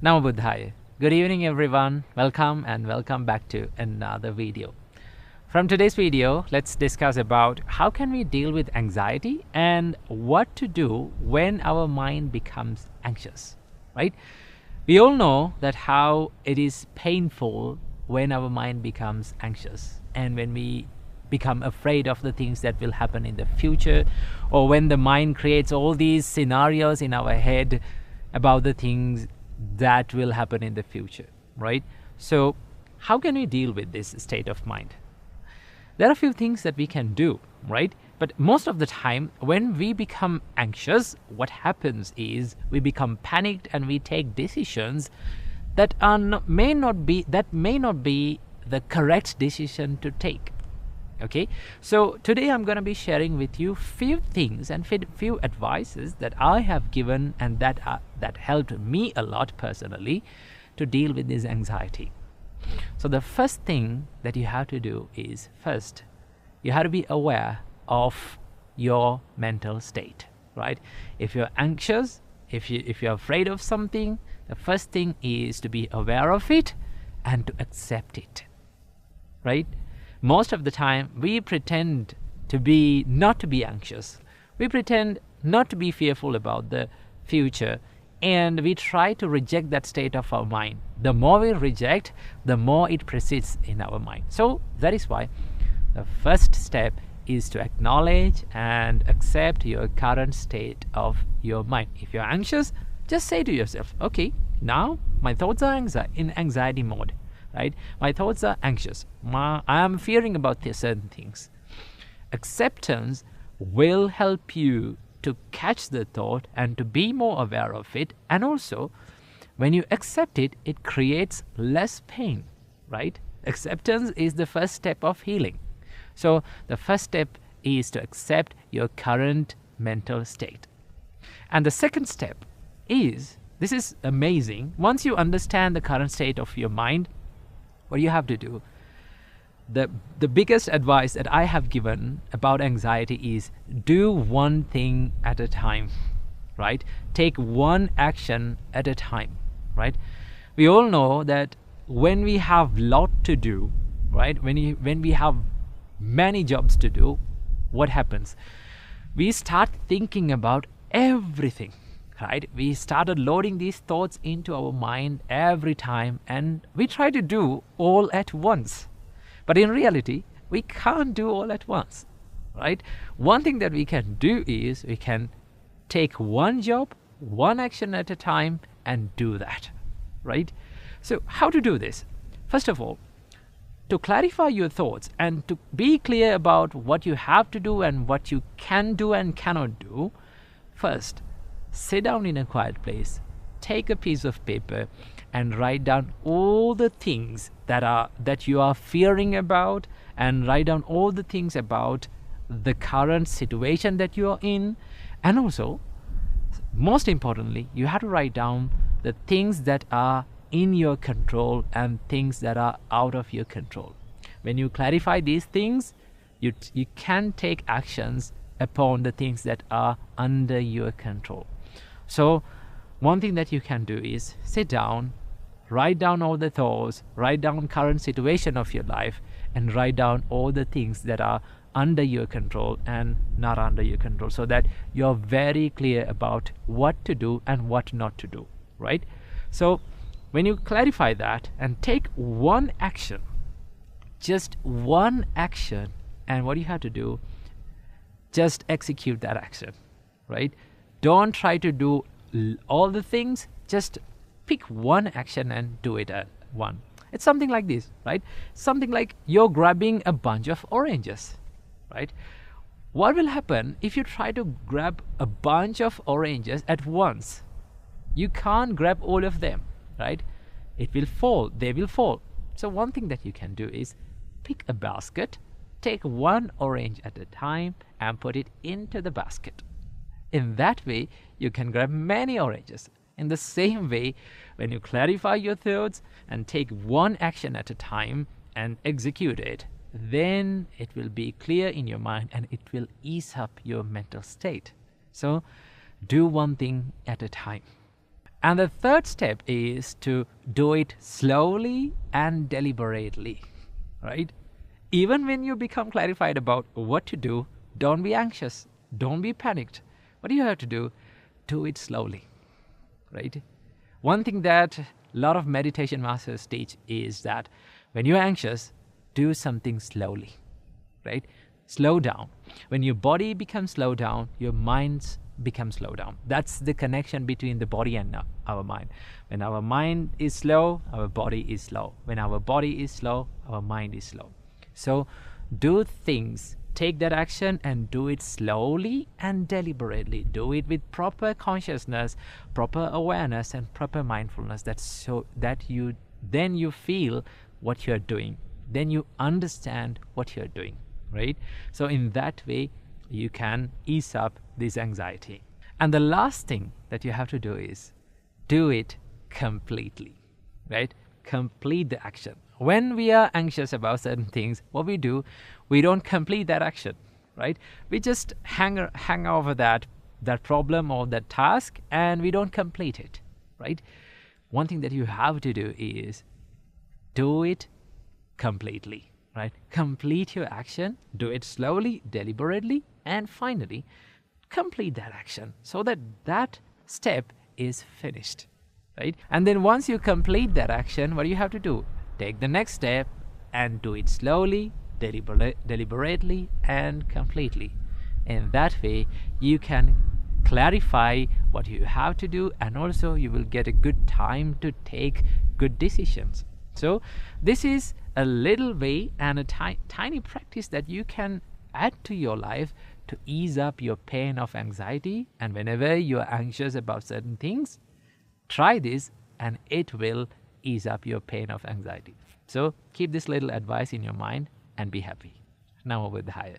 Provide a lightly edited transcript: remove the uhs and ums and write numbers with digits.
Namo Buddhaya. Good evening everyone. Welcome back to another video. From today's video, let's discuss about how can we deal with anxiety and what to do when our mind becomes anxious, right? We all know that how it is painful when our mind becomes anxious and when we become afraid of the things that will happen in the future, or when the mind creates all these scenarios in our head about the things that will happen in the future, right? So how can we deal with this state of mind? There are a few things that we can do, right? But most of the time when we become anxious, what happens is we become panicked and we take decisions that may not be the correct decision to take. Okay, so today I'm going to be sharing with you few things and few advices that I have given and that helped me a lot personally to deal with this anxiety. So the first thing that you have to do is, first you have to be aware of your mental state, right? If you're anxious, if you're afraid of something, the first thing is to be aware of it and to accept it, right? Most of the time we pretend not to be anxious. We pretend not to be fearful about the future, and we try to reject that state of our mind. The more we reject, the more it persists in our mind. So that is why the first step is to acknowledge and accept your current state of your mind. If you're anxious, just say to yourself, okay, now my thoughts are in anxiety mode, right? My thoughts are anxious. I am fearing about certain things. Acceptance will help you to catch the thought and to be more aware of it. And also, when you accept it, it creates less pain, right? Acceptance is the first step of healing. So the first step is to accept your current mental state. And the second step is, this is amazing. Once you understand the current state of your mind, what you have to do, the biggest advice that I have given about anxiety is do one thing at a time, right? Take one action at a time, right? We all know that when we have lot to do, right? When we have many jobs to do, what happens? We start thinking about everything, right? We started loading these thoughts into our mind every time, and we try to do all at once. But in reality, we can't do all at once, right? One thing that we can do is we can take one job, one action at a time and do that, right? So how to do this? First of all, to clarify your thoughts and to be clear about what you have to do and what you can do and cannot do, first, sit down in a quiet place, take a piece of paper and write down all the things that you are fearing about, and write down all the things about the current situation that you are in. And also, most importantly, you have to write down the things that are in your control and things that are out of your control. When you clarify these things, you can take actions upon the things that are under your control. So one thing that you can do is sit down, write down all the thoughts, write down current situation of your life, and write down all the things that are under your control and not under your control, so that you're very clear about what to do and what not to do, right? So when you clarify that and take one action, just one action, and what you have to do, just execute that action, right? Don't try to do all the things, just pick one action and do it at one. It's something like this, right? Something like you're grabbing a bunch of oranges, right? What will happen if you try to grab a bunch of oranges at once? You can't grab all of them, right? It will fall, they will fall. So one thing that you can do is pick a basket, take one orange at a time and put it into the basket. In that way, you can grab many oranges. In the same way, when you clarify your thoughts and take one action at a time and execute it, then it will be clear in your mind and it will ease up your mental state. So do one thing at a time. And the third step is to do it slowly and deliberately, right? Even when you become clarified about what to do, don't be anxious, don't be panicked. What do you have to do? Do it slowly, right? One thing that a lot of meditation masters teach is that when you're anxious, do something slowly, right? Slow down. When your body becomes slow down, your minds become slow down. That's the connection between the body and our mind. When our mind is slow, our body is slow. When our body is slow, our mind is slow. So do things, take that action and do it slowly and deliberately. Do it with proper consciousness, proper awareness and proper mindfulness. That's so that you feel what you're doing. Then you understand what you're doing, right? So in that way, you can ease up this anxiety. And the last thing that you have to do is do it completely, right? Complete the action. When we are anxious about certain things, what we do, we don't complete that action, right? We just hang over that problem or that task, and we don't complete it, right? One thing that you have to do is do it completely, right? Complete your action, do it slowly, deliberately, and finally complete that action so that that step is finished, right? And then once you complete that action, what do you have to do? Take the next step and do it slowly, deliberately, and completely. In that way, you can clarify what you have to do, and also you will get a good time to take good decisions. So this is a little way and a tiny practice that you can add to your life to ease up your pain of anxiety. And whenever you're anxious about certain things, try this and it will ease up your pain of anxiety. So keep this little advice in your mind and be happy. Now over the higher.